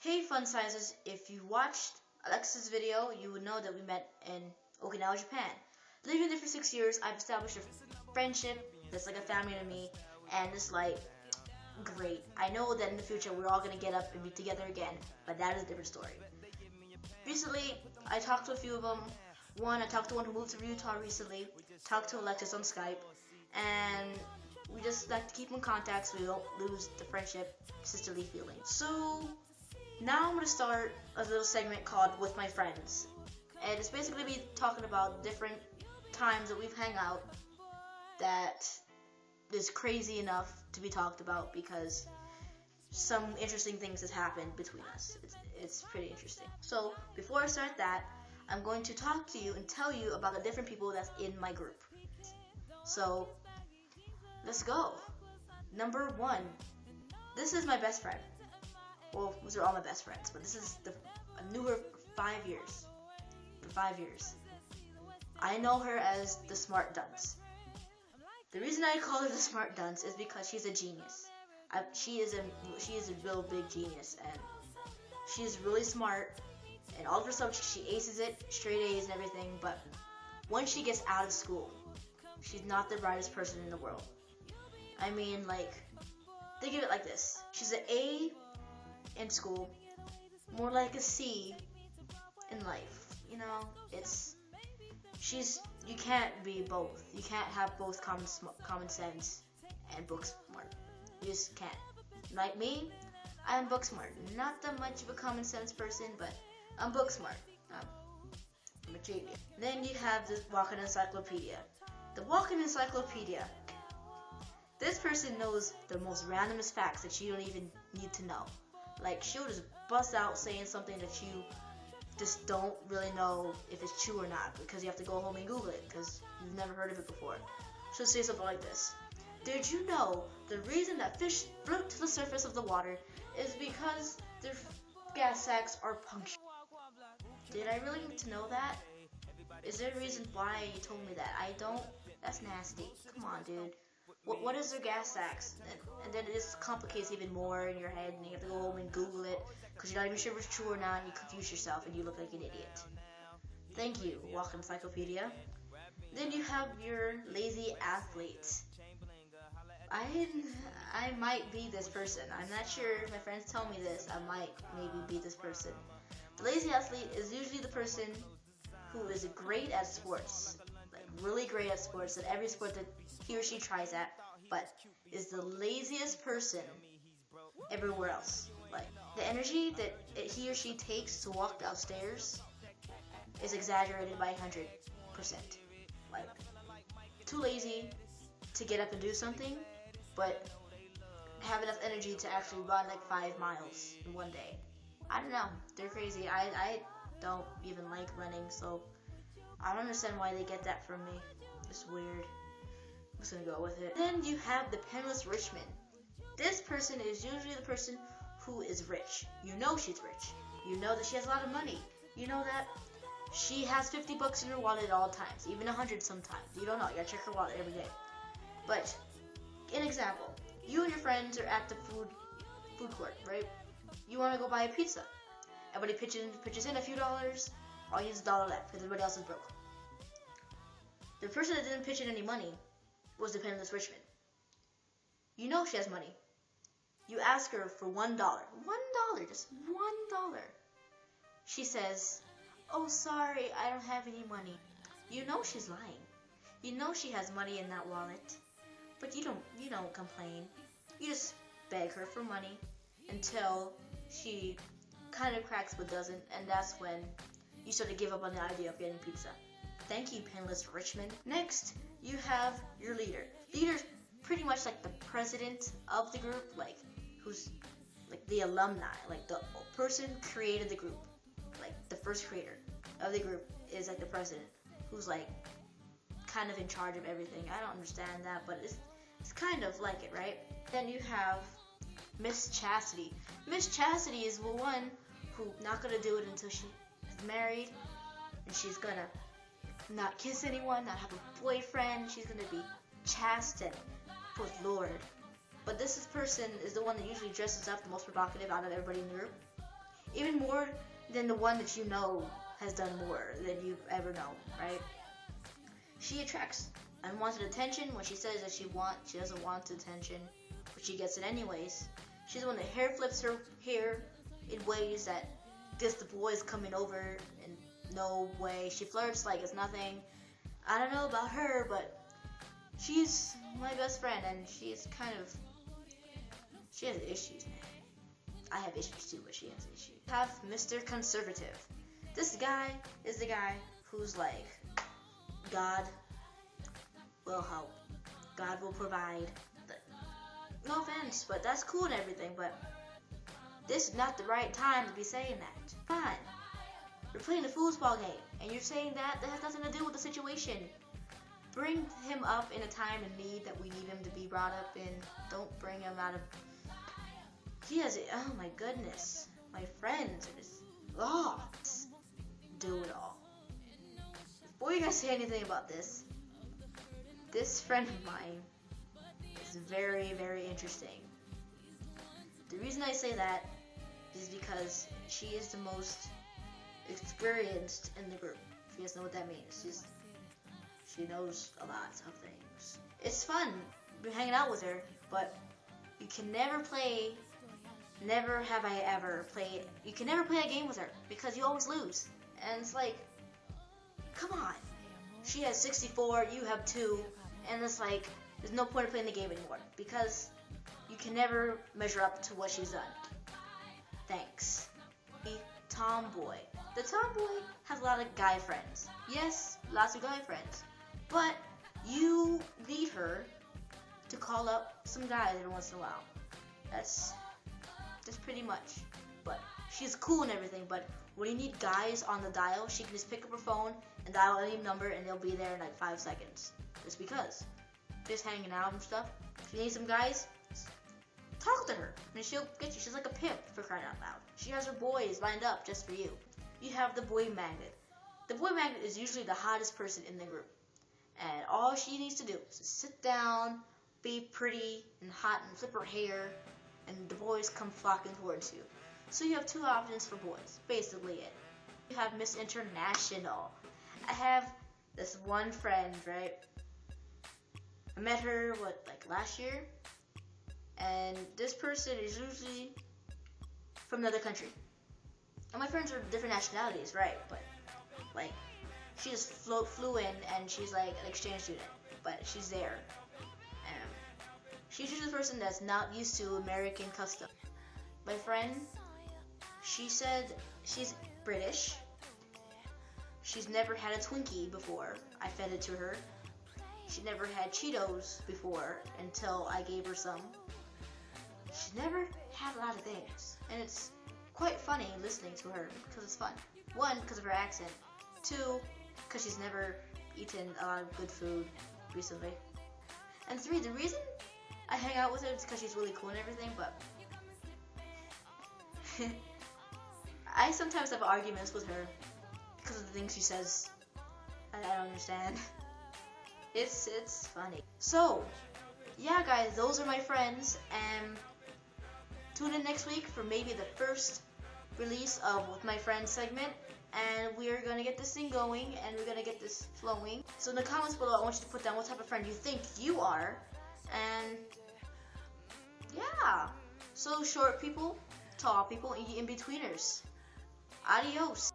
Hey fun sizes, if you watched Alexa's video, you would know that we met in Okinawa, Japan. Living there for 6 years, I've established a friendship that's like a family to me, and it's like great. I know that in the future we're all gonna get up and be together again, but that is a different story. Recently, I talked to a few of them. I talked to one who moved to Utah recently, talked to Alexis on Skype, and we just like to keep in contact so we don't lose the friendship, sisterly feeling. So now I'm going to start a little segment called With My Friends. And it's basically me talking about different times that we've hung out that is crazy enough to be talked about because some interesting things has happened between us. It's pretty interesting. So before I start that, I'm going to talk to you and tell you about the different people that's in my group. So let's go. Number 1. This is my best friend. Well, those are all my best friends, but this is I knew her for 5 years. For 5 years. I know her as the Smart Dunce. The reason I call her the Smart Dunce is because she's a genius. She is a real big genius, and she's really smart, and all of her subjects she aces it, straight A's and everything, but once she gets out of school, she's not the brightest person in the world. I mean, like, think of it like this. She's an A in school, more like a C in life. You know, you can't be both. You can't have both common sense and book smart. You just can't. Like me, I'm book smart. Not that much of a common sense person, but I'm book smart. I'm a genius. Then you have this walking encyclopedia. The walking encyclopedia. This person knows the most randomest facts that you don't even need to know. Like, she'll just bust out saying something that you just don't really know if it's true or not, because you have to go home and Google it, because you've never heard of it before. She'll say something like this. Did you know the reason that fish float to the surface of the water is because their gas sacks are punctured? Did I really need to know that? Is there a reason why you told me that? I don't. That's nasty. Come on, dude. What is their gas sacks? And then this complicates even more in your head, and you have to go home and Google it because you're not even sure if it's true or not, and you confuse yourself and you look like an idiot. Thank you, Walk Encyclopedia. Then you have your lazy athletes. I might be this person. I'm not sure. My friends tell me this. I might maybe be this person. The lazy athlete is usually the person who is great at sports, like really great at sports, at every sport that he or she tries at, but is the laziest person everywhere else. Like, the energy that he or she takes to walk downstairs is exaggerated by 100%. Like, too lazy to get up and do something, but have enough energy to actually run like 5 miles in one day. I don't know. They're crazy. I don't even like running, so I don't understand why they get that from me. It's weird. I'm just gonna go with it. Then you have the penniless rich man. This person is usually the person who is rich. You know she's rich. You know that she has a lot of money. You know that she has 50 bucks in her wallet at all times, even 100 sometimes. You don't know. You gotta check her wallet every day. But, an example, you and your friends are at the food court, right? You want to go buy a pizza. Everybody pitches in a few dollars. All you has $1 left because everybody else is broke. The person that didn't pitch in any money was the penniless rich man. You know she has money. You ask her for $1. $1, just $1. She says, "Oh, sorry, I don't have any money." You know she's lying. You know she has money in that wallet, but you don't complain. You just beg her for money until she kind of cracks but doesn't, and that's when you sort of give up on the idea of getting pizza. Thank you, penniless Richmond. Next, you have your leader. Leader's pretty much like the president of the group, like who's like the alumni, like the person created the group, like the first creator of the group is like the president, who's like kind of in charge of everything. I don't understand that, but it's kind of like it, right? Then you have Miss Chastity. Miss Chastity is the one who's not gonna do it until she is married, and she's gonna not kiss anyone, not have a boyfriend. She's gonna be chaste and with Lord. But this person is the one that usually dresses up the most provocative out of everybody in the group. even more than the one that you know has done more than you've ever known, right? She attracts unwanted attention when she says that she doesn't want attention, but she gets it anyways. She's the one that hair flips her hair in ways that gets the boys coming over in no way. She flirts like it's nothing. I don't know about her, but she's my best friend, and she has issues, man. I have issues too, but she has issues. We have Mr. Conservative. This guy is the guy who's like, God will help. God will provide. No offense, but that's cool and everything, but this is not the right time to be saying that. Fine. You're playing a foosball game, and you're saying that has nothing to do with the situation. Bring him up in a time of need that we need him to be brought up in. Don't bring him out of... oh my goodness. My friends are just... do it all. Before you guys say anything about this friend of mine is very, very interesting. The reason I say that is because she is the most experienced in the group. If you guys know what that means. She knows a lot of things. It's fun hanging out with her, but you can never play, never have I ever played, you can never play a game with her because you always lose. And it's like, come on. She has 64, you have 2, and it's like, there's no point in playing the game anymore because you can never measure up to what she's done. Thanks. The tomboy. The tomboy has a lot of guy friends. Yes, lots of guy friends. But you need her to call up some guys every once in a while. That's pretty much. But she's cool and everything, but when you need guys on the dial, she can just pick up her phone and dial any number and they'll be there in like 5 seconds. Just because. Just hanging out and stuff. If you need some guys, talk to her. And she'll get you. She's like a pimp, for crying out loud. She has her boys lined up just for you. You have the boy magnet. The boy magnet is usually the hottest person in the group. And all she needs to do is just sit down, be pretty and hot and flip her hair, and the boys come flocking towards you. So you have 2 options for boys, basically it. You have Miss International. I have this one friend, right? I met her, last year? And this person is usually from another country. And my friends are different nationalities, right? But, she just flew in, and she's like an exchange student. But she's there. She's usually the person that's not used to American custom. My friend, she said she's British. She's never had a Twinkie before. I fed it to her. She never had Cheetos before until I gave her some. She's never had a lot of things. And it's quite funny listening to her because it's fun. 1, because of her accent. 2, because she's never eaten a lot of good food recently. And 3, the reason I hang out with her is because she's really cool and everything, but I sometimes have arguments with her because of the things she says. I don't understand. It's funny. So, yeah guys, those are my friends, and tune in next week for maybe the first release of With My Friends segment, and we're gonna get this thing going, and we're gonna get this flowing. So in the comments below, I want you to put down what type of friend you think you are, and yeah. So short people, tall people, and in-betweeners. Adios.